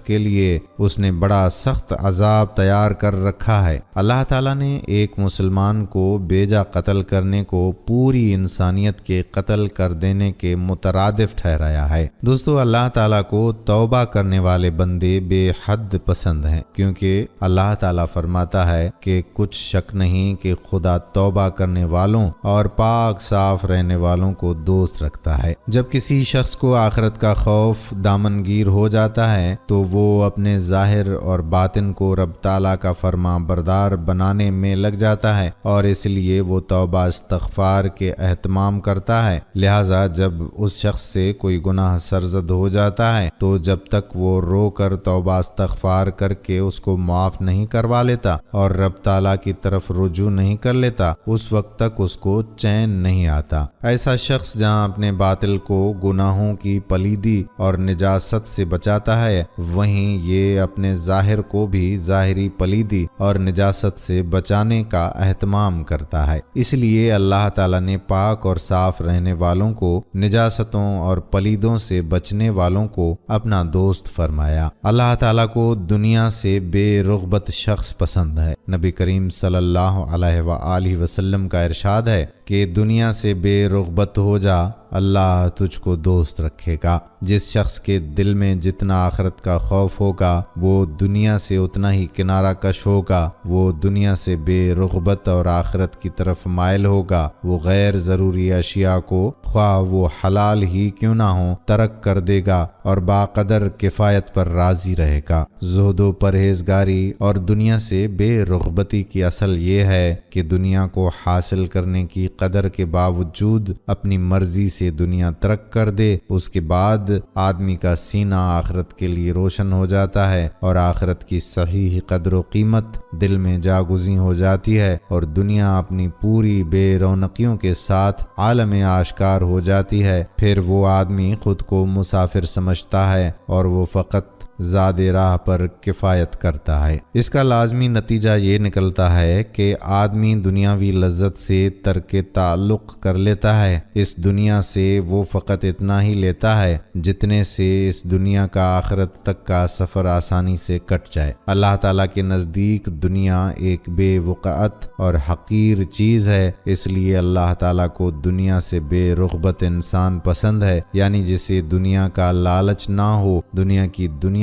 کے لیے اس نے بڑا سخت عذاب تیار کر رکھا ہے۔ اللہ تعالیٰ نے ایک مسلمان کو بیجا قتل کرنے کو پوری انسانیت کے قتل کر دینے کے مترادف ٹھہرایا ہے۔ دوستو، اللہ تعالیٰ کو توبہ کرنے والے بندے بے حد پسند ہیں، کیونکہ اللہ تعالیٰ فرماتا ہے کہ کچھ شک نہیں کہ خدا توبہ کرنے والوں اور پاک صاف رہنے والوں کو دوست رکھتا ہے۔ جب کسی شخص کو آخرت کا خوف دامنگیر ہو جاتا ہے تو وہ اپنے ظاہر اور باطن کو رب تعالیٰ کا فرما بردار بنانے میں لگ جاتا ہے، اور اس لیے وہ توبہ استغفار کے اہتمام کرتا ہے۔ لہٰذا جب اس شخص سے کوئی گناہ سرزد ہو جاتا ہے تو جب تک وہ رو کر توبہ استغفار کر کے اس کو معاف نہیں کروا لیتا اور رب تعالیٰ کی طرف رجوع نہیں کر لیتا، اس وقت تک اس کو چین نہیں آتا۔ ایسا شخص جہاں اپنے باطل کو گناہوں کی پلیدی اور نجاست سے بچاتا ہے، وہیں یہ اپنے ظاہر کو بھی ظاہری پلیدی اور نجاست سے بچانے کا اہتمام کرتا ہے۔ اس لیے اللہ تعالیٰ نے پاک اور صاف رہنے والوں کو نجاستوں اور پلیدوں سے بچنے والوں کو اپنا دوست فرمایا۔ اللہ تعالیٰ کو دنیا سے بے رغبت شخص پسند ہے۔ نبی کریم صلی اللہ علیہ وآلہ وسلم کا ارشاد ہے کہ دنیا سے بے رغبت ہو جا، اللہ تجھ کو دوست رکھے گا۔ جس شخص کے دل میں جتنا آخرت کا خوف ہوگا وہ دنیا سے اتنا ہی کنارہ کش ہوگا، وہ دنیا سے بے رغبت اور آخرت کی طرف مائل ہوگا، وہ غیر ضروری اشیاء کو خواہ وہ حلال ہی کیوں نہ ہو ترک کر دے گا اور باقدر کفایت پر راضی رہے گا۔ زہد و پرہیزگاری اور دنیا سے بے رغبتی کی اصل یہ ہے کہ دنیا کو حاصل کرنے کی قدر کے باوجود اپنی مرضی سے دنیا ترک کر دے۔ اس کے بعد آدمی کا سینہ آخرت کے لیے روشن ہو جاتا ہے اور آخرت کی صحیح قدر و قیمت دل میں جاگزیں ہو جاتی ہے، اور دنیا اپنی پوری بے رونقیوں کے ساتھ عالم آشکار ہو جاتی ہے۔ پھر وہ آدمی خود کو مسافر سمجھتا ہے اور وہ فقط زاد راہ پر کفایت کرتا ہے۔ اس کا لازمی نتیجہ یہ نکلتا ہے کہ آدمی دنیاوی لذت سے ترک تعلق کر لیتا ہے۔ اس دنیا سے وہ فقط اتنا ہی لیتا ہے جتنے سے اس دنیا کا آخرت تک کا سفر آسانی سے کٹ جائے۔ اللہ تعالیٰ کے نزدیک دنیا ایک بے وقعت اور حقیر چیز ہے، اس لیے اللہ تعالیٰ کو دنیا سے بے رغبت انسان پسند ہے، یعنی جسے دنیا کا لالچ نہ ہو، دنیا کی دنیاوی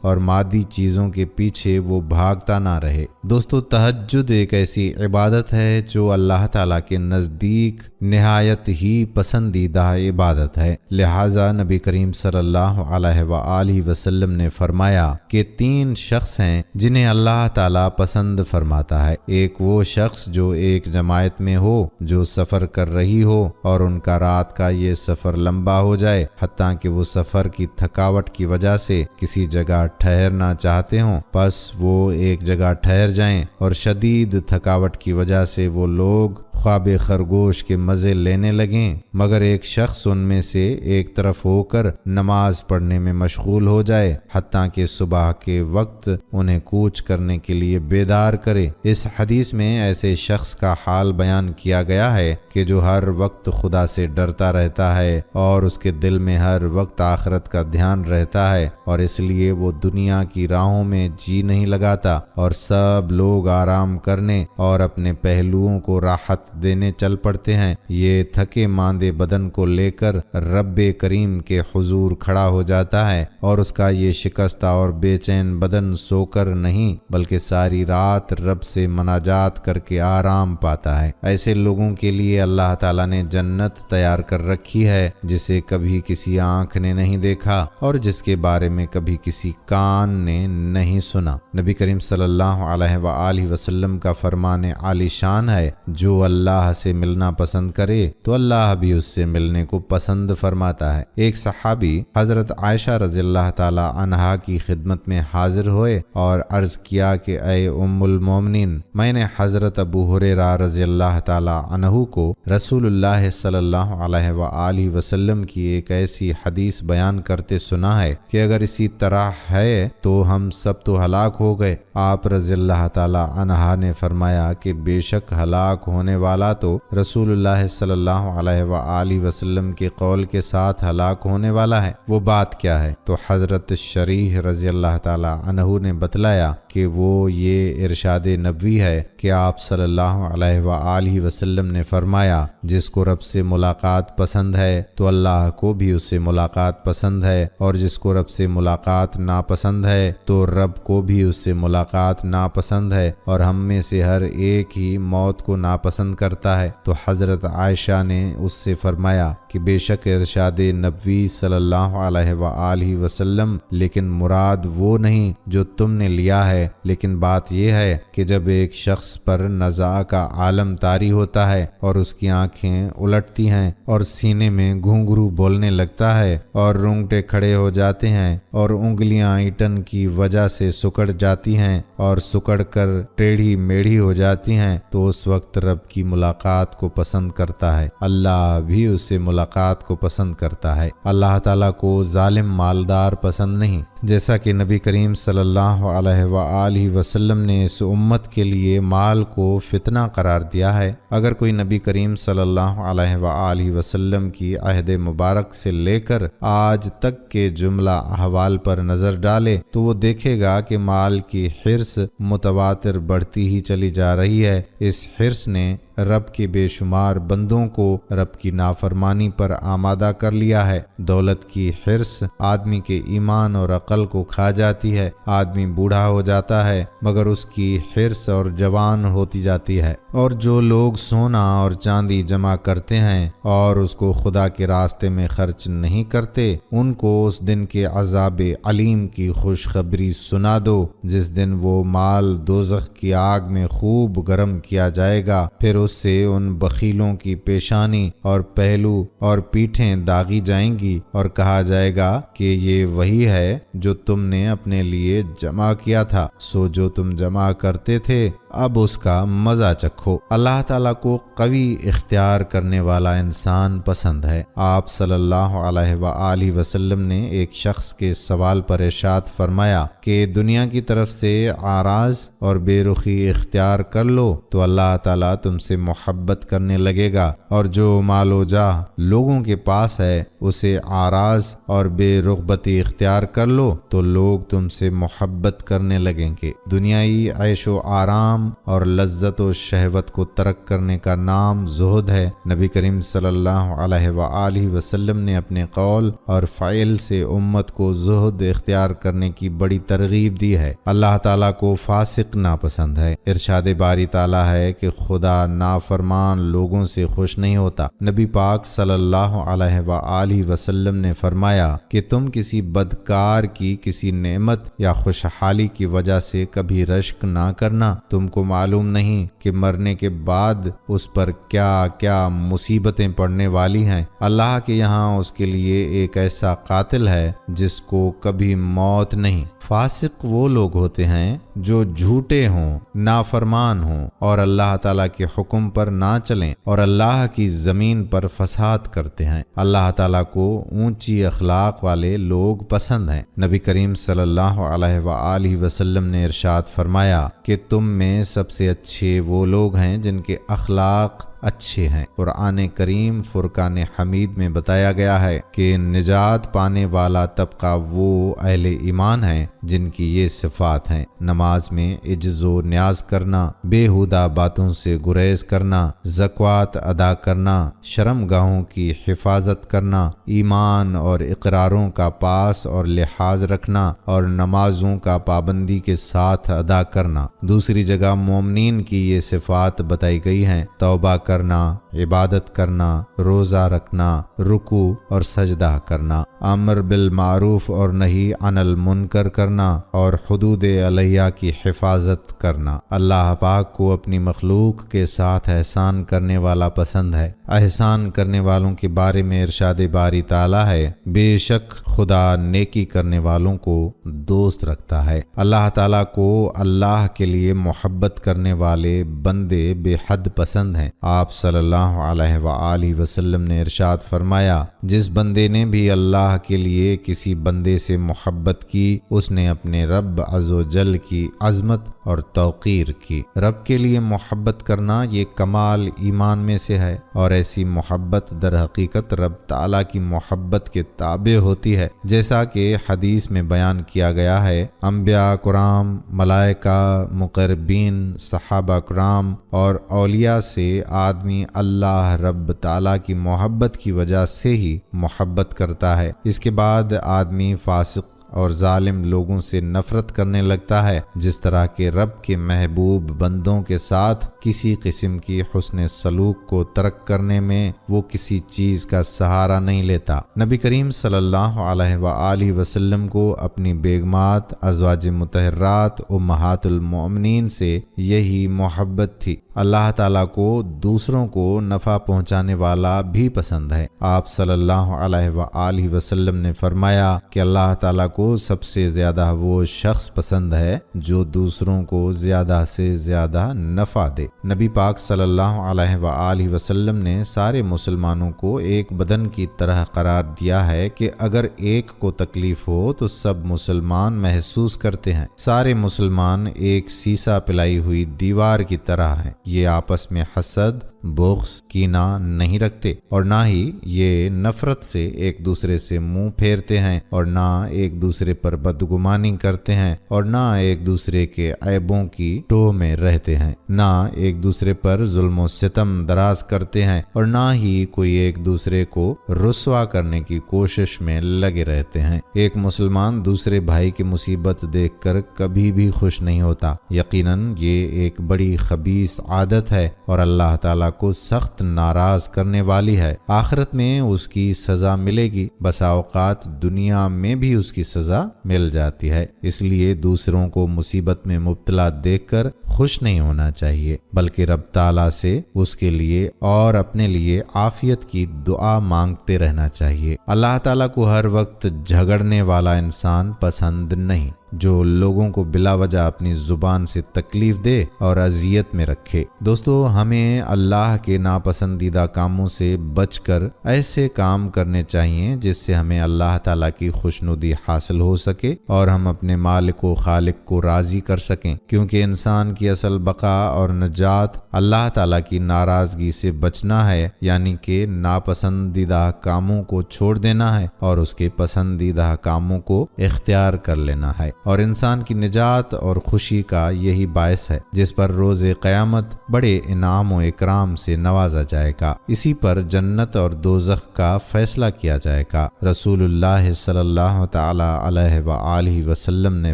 اور مادی چیزوں کے پیچھے وہ بھاگتا نہ رہے۔ دوستو، تہجد ایک ایسی عبادت ہے جو اللہ تعالیٰ کے نزدیک نہایت ہی پسندیدہ عبادت ہے۔ لہٰذا نبی کریم صلی اللہ علیہ وآلہ وسلم نے فرمایا کہ 3 شخص ہیں جنہیں اللہ تعالیٰ پسند فرماتا ہے۔ ایک وہ شخص جو ایک جماعت میں ہو، جو سفر کر رہی ہو اور ان کا رات کا یہ سفر لمبا ہو جائے حتیٰ کہ وہ سفر کی تھکاوٹ کی وجہ سے کسی جگہ ٹھہرنا چاہتے ہوں، پس وہ ایک جگہ ٹھہر جائیں، اور شدید تھکاوٹ کی وجہ سے وہ لوگ خواب خرگوش کے مزے لینے لگیں، مگر ایک شخص ان میں سے ایک طرف ہو کر نماز پڑھنے میں مشغول ہو جائے حتیٰ کہ صبح کے وقت انہیں کوچ کرنے کے لیے بیدار کرے۔ اس حدیث میں ایسے شخص کا حال بیان کیا گیا ہے کہ جو ہر وقت خدا سے ڈرتا رہتا ہے اور اس کے دل میں ہر وقت آخرت کا دھیان رہتا ہے، اور اس لیے وہ دنیا کی راہوں میں جی نہیں لگاتا اور سب لوگ آرام کرنے اور اپنے پہلوؤں کو راحت دینے چل پڑتے ہیں۔ یہ تھکے ماندے بدن کو لے کر رب کریم کے حضور کھڑا ہو جاتا ہے، اور اس کا یہ شکستہ اور بے چین بدن سو کر نہیں بلکہ ساری رات رب سے مناجات کر کے آرام پاتا ہے۔ ایسے لوگوں کے لیے اللہ تعالیٰ نے جنت تیار کر رکھی ہے جسے کبھی کسی آنکھ نے نہیں دیکھا اور جس کے بارے میں کبھی کسی کان نے نہیں سنا۔ نبی کریم صلی اللہ علیہ وآلہ وسلم کا فرمان عالی شان ہے، جو اللہ سے ملنا پسند کرے تو اللہ بھی اس سے ملنے کو پسند فرماتا ہے۔ ایک صحابی حضرت عائشہ رضی اللہ تعالی عنہا کی خدمت میں حاضر ہوئے اور عرض کیا کہ اے ام المومنین، میں نے حضرت ابو ہریرہ رضی اللہ تعالی عنہ کو رسول اللہ صلی اللہ علیہ وآلہ وسلم کی ایک ایسی حدیث بیان کرتے سنا ہے کہ اگر اسی طرح ہے تو ہم سب تو ہلاک ہو گئے۔ آپ رضی اللہ تعالی عنہ نے فرمایا کہ بے شک ہلاک ہونے والا تو رسول اللہ صلی اللہ علیہ وآلہ وسلم کے قول کے ساتھ ہلاک ہونے والا ہے، وہ بات کیا ہے؟ تو حضرت شریح رضی اللہ تعالی عنہ نے بتلایا کہ وہ یہ ارشاد نبوی ہے کہ آپ صلی اللہ علیہ وآلہ وسلم نے فرمایا، جس کو رب سے ملاقات پسند ہے تو اللہ کو بھی اس سے ملاقات پسند ہے، اور جس کو رب سے ملاقات ناپسند ہے تو رب کو بھی اس سے ملاقات ناپسند ہے، اور ہم میں سے ہر ایک ہی موت کو ناپسند کرتا ہے۔ تو حضرت عائشہ نے اس سے فرمایا کہ بے شک ارشاد نبوی صلی اللہ علیہ وآلہ وسلم، لیکن مراد وہ نہیں جو تم نے لیا ہے، لیکن بات یہ ہے کہ جب ایک شخص پر نزاع کا عالم طاری ہوتا ہے اور اس کی آنکھیں الٹتی ہیں اور سینے میں گھنگرو بولنے لگتا ہے اور رونگٹے کھڑے ہو جاتے ہیں اور انگلیاں ایٹن کی وجہ سے سکڑ جاتی ہیں اور سکڑ کر ٹیڑھی میڑھی ہو جاتی ہیں، تو اس وقت رب کی ملاقات کو پسند کرتا ہے، اللہ بھی اس سے ملاقات کو پسند کرتا ہے۔ اللہ تعالیٰ کو ظالم مالدار پسند نہیں، جیسا کہ نبی کریم صلی اللہ علیہ وآلہ وسلم نے اس امت کے لیے مال کو فتنہ قرار دیا ہے۔ اگر کوئی نبی کریم صلی اللہ علیہ وآلہ وسلم کی عہد مبارک سے لے کر آج تک کے جملہ احوال پر نظر ڈالے تو وہ دیکھے گا کہ مال کی حرص متواتر بڑھتی ہی چلی جا رہی ہے۔ اس حرص نے رب کے بے شمار بندوں کو رب کی نافرمانی پر آمادہ کر لیا ہے۔ دولت کی حرص آدمی کے ایمان اور عقل کو کھا جاتی ہے۔ آدمی بوڑھا ہو جاتا ہے مگر اس کی حرص اور جوان ہوتی جاتی ہے، اور جو لوگ سونا اور چاندی جمع کرتے ہیں اور اس کو خدا کے راستے میں خرچ نہیں کرتے، ان کو اس دن کے عذاب علیم کی خوشخبری سنا دو، جس دن وہ مال دوزخ کی آگ میں خوب گرم کیا جائے گا، پھر اس سے ان بخیلوں کی پیشانی اور پہلو اور پیٹھیں داغی جائیں گی اور کہا جائے گا کہ یہ وہی ہے جو تم نے اپنے لیے جمع کیا تھا، سو جو تم جمع کرتے تھے اب اس کا مزہ چکھو۔ اللہ تعالیٰ کو قوی اختیار کرنے والا انسان پسند ہے۔ آپ صلی اللہ علیہ وآلہ وسلم نے ایک شخص کے سوال پر ارشاد فرمایا کہ دنیا کی طرف سے اعراض اور بے رخی اختیار کر لو تو اللہ تعالیٰ تم سے محبت کرنے لگے گا، اور جو مال و جاہ لوگوں کے پاس ہے اسے اعراض اور بے رغبتی اختیار کر لو تو لوگ تم سے محبت کرنے لگیں گے۔ دنیائی عیش و آرام اور لذت و شہوت کو ترک کرنے کا نام زہد ہے۔ نبی کریم صلی اللہ علیہ وآلہ وسلم نے اپنے قول اور فعل سے امت کو زہد اختیار کرنے کی بڑی ترغیب دی ہے۔ اللہ تعالیٰ کو فاسق ناپسند ہے۔ ارشاد باری تعالیٰ ہے کہ خدا نافرمان لوگوں سے خوش نہیں ہوتا۔ نبی پاک صلی اللہ علیہ وآلہ وسلم نے فرمایا کہ تم کسی بدکار کی کسی نعمت یا خوشحالی کی وجہ سے کبھی رشک نہ کرنا۔ تم کو معلوم نہیں کہ مرنے کے بعد اس پر کیا کیا مصیبتیں پڑنے والی ہیں۔ اللہ کے یہاں اس کے لیے ایک ایسا قاتل ہے جس کو کبھی موت نہیں۔ فاسق وہ لوگ ہوتے ہیں جو جھوٹے ہوں، نافرمان ہوں اور اللہ تعالیٰ کے حکم پر نہ چلیں اور اللہ کی زمین پر فساد کرتے ہیں۔ اللہ تعالیٰ کو اونچی اخلاق والے لوگ پسند ہیں۔ نبی کریم صلی اللہ علیہ وآلہ وسلم نے ارشاد فرمایا کہ تم میں سب سے اچھے وہ لوگ ہیں جن کے اخلاق اچھے ہیں۔ قرآن کریم فرقان حمید میں بتایا گیا ہے کہ نجات پانے والا طبقہ وہ اہل ایمان ہیں جن کی یہ صفات ہیں: نماز میں عجز و نیاز کرنا، بےہودہ باتوں سے گریز کرنا، زکوٰۃ ادا کرنا، شرم گاہوں کی حفاظت کرنا، ایمان اور اقراروں کا پاس اور لحاظ رکھنا اور نمازوں کا پابندی کے ساتھ ادا کرنا۔ دوسری جگہ مومنین کی یہ صفات بتائی گئی ہیں: توبہ کرنا، عبادت کرنا، روزہ رکھنا، رکوع اور سجدہ کرنا، امر بالمعروف اور نہی عن المنکر کرنا اور حدود علیہ کی حفاظت کرنا۔ اللہ پاک کو اپنی مخلوق کے ساتھ احسان کرنے والا پسند ہے۔ احسان کرنے والوں کے بارے میں ارشاد باری تعالیٰ ہے: بے شک خدا نیکی کرنے والوں کو دوست رکھتا ہے۔ اللہ تعالیٰ کو اللہ کے لیے محبت کرنے والے بندے بے حد پسند ہیں۔ آپ صلی اللہ علیہ وآلہ وسلم نے ارشاد فرمایا: جس بندے نے بھی اللہ کے لیے کسی بندے سے محبت کی، اس نے اپنے رب عز و جل کی عظمت اور توقیر کی۔ رب کے لیے محبت کرنا یہ کمال ایمان میں سے ہے، اور ایسی محبت در حقیقت رب تعالیٰ کی محبت کے تابع ہوتی ہے، جیسا کہ حدیث میں بیان کیا گیا ہے: انبیاء کرام، ملائکہ، مقربین، صحابہ کرام اور اولیاء سے آدمی اللہ رب تعالیٰ کی محبت کی وجہ سے ہی محبت کرتا ہے۔ اس کے بعد آدمی فاسق اور ظالم لوگوں سے نفرت کرنے لگتا ہے، جس طرح کہ رب کے محبوب بندوں کے ساتھ کسی قسم کی حسن سلوک کو ترک کرنے میں وہ کسی چیز کا سہارا نہیں لیتا۔ نبی کریم صلی اللہ علیہ وآلہ وسلم کو اپنی بیگمات، ازواج مطہرات، امہات المؤمنین سے یہی محبت تھی۔ اللہ تعالیٰ کو دوسروں کو نفع پہنچانے والا بھی پسند ہے۔ آپ صلی اللہ علیہ وآلہ وسلم نے فرمایا کہ اللہ تعالیٰ کو سب سے زیادہ وہ شخص پسند ہے جو دوسروں کو زیادہ سے زیادہ نفع دے۔ نبی پاک صلی اللہ علیہ وآلہ وسلم نے سارے مسلمانوں کو ایک بدن کی طرح قرار دیا ہے کہ اگر ایک کو تکلیف ہو تو سب مسلمان محسوس کرتے ہیں۔ سارے مسلمان ایک سیسا پلائی ہوئی دیوار کی طرح ہیں۔ یہ آپس میں حسد، بغض، کینہ نہیں رکھتے اور نہ ہی یہ نفرت سے ایک دوسرے سے منہ پھیرتے ہیں اور نہ ایک دوسرے پر بدگمانی کرتے ہیں اور نہ ایک دوسرے کے عیبوں کی ٹوہ میں رہتے ہیں، نہ ایک دوسرے پر ظلم و ستم دراز کرتے ہیں اور نہ ہی کوئی ایک دوسرے کو رسوا کرنے کی کوشش میں لگے رہتے ہیں۔ ایک مسلمان دوسرے بھائی کی مصیبت دیکھ کر کبھی بھی خوش نہیں ہوتا۔ یقیناً یہ ایک بڑی خبیث عادت ہے اور اللہ تعالیٰ کو سخت ناراض کرنے والی ہے۔ آخرت میں اس کی سزا ملے گی، بسا اوقات دنیا میں بھی اس کی سزا مل جاتی ہے۔ اس لیے دوسروں کو مصیبت میں مبتلا دیکھ کر خوش نہیں ہونا چاہیے، بلکہ رب تعالیٰ سے اس کے لیے اور اپنے لیے عافیت کی دعا مانگتے رہنا چاہیے۔ اللہ تعالیٰ کو ہر وقت جھگڑنے والا انسان پسند نہیں، جو لوگوں کو بلا وجہ اپنی زبان سے تکلیف دے اور اذیت میں رکھے۔ دوستو، ہمیں اللہ کے ناپسندیدہ کاموں سے بچ کر ایسے کام کرنے چاہیے جس سے ہمیں اللہ تعالیٰ کی خوشنودی حاصل ہو سکے اور ہم اپنے مالک و خالق کو راضی کر سکیں، کیونکہ انسان کی اصل بقا اور نجات اللہ تعالیٰ کی ناراضگی سے بچنا ہے، یعنی کہ ناپسندیدہ کاموں کو چھوڑ دینا ہے اور اس کے پسندیدہ کاموں کو اختیار کر لینا ہے، اور انسان کی نجات اور خوشی کا یہی باعث ہے جس پر روز قیامت بڑے انعام و اکرام سے نوازا جائے گا۔ اسی پر جنت اور دوزخ کا فیصلہ کیا جائے گا۔ رسول اللہ صلی اللہ تعالی علیہ وآلہ وسلم نے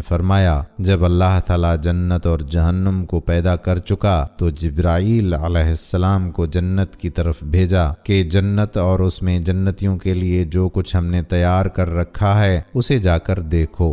فرمایا، جب اللہ تعالی جنت اور جہنم کو پیدا کر چکا تو جبرائیل علیہ السلام کو جنت کی طرف بھیجا کہ جنت اور اس میں جنتیوں کے لیے جو کچھ ہم نے تیار کر رکھا ہے اسے جا کر دیکھو۔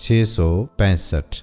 665।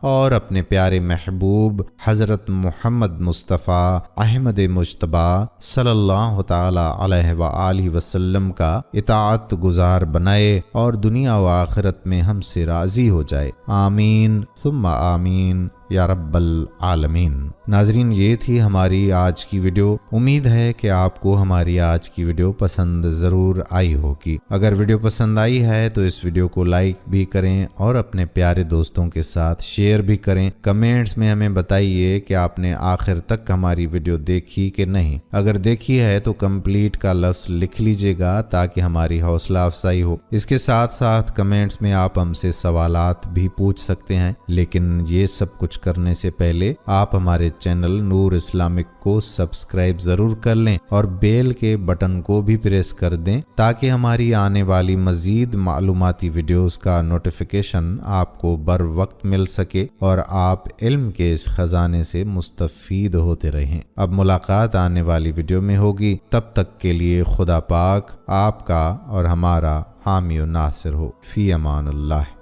اور اپنے پیارے محبوب حضرت محمد مصطفیٰ احمد مجتبیٰ صلی اللہ تعالی علیہ وآلہ وسلم کا اطاعت گزار بنائے اور دنیا و آخرت میں ہم سے راضی ہو جائے، آمین ثم آمین یا رب العالمین۔ ناظرین، یہ تھی ہماری آج کی ویڈیو۔ امید ہے کہ آپ کو ہماری آج کی ویڈیو پسند ضرور آئی ہوگی۔ اگر ویڈیو پسند آئی ہے تو اس ویڈیو کو لائک بھی کریں اور اپنے پیارے دوستوں کے ساتھ شیئر بھی کریں۔ کمنٹس میں ہمیں بتائیے کہ آپ نے آخر تک ہماری ویڈیو دیکھی کہ نہیں۔ اگر دیکھی ہے تو کمپلیٹ کا لفظ لکھ لیجئے گا تاکہ ہماری حوصلہ افزائی ہو۔ اس کے ساتھ ساتھ کمنٹس میں آپ ہم سے سوالات بھی پوچھ سکتے ہیں، لیکن یہ سب کچھ کرنے سے پہلے آپ ہمارے چینل نور اسلامک کو سبسکرائب ضرور کر لیں اور بیل کے بٹن کو بھی پریس کر دیں تاکہ ہماری آنے والی مزید معلوماتی ویڈیوز کا نوٹیفیکیشن آپ کو بر وقت مل سکے اور آپ علم کے اس خزانے سے مستفید ہوتے رہیں۔ اب ملاقات آنے والی ویڈیو میں ہوگی، تب تک کے لیے خدا پاک آپ کا اور ہمارا حامی و ناصر ہو۔ فی امان اللہ۔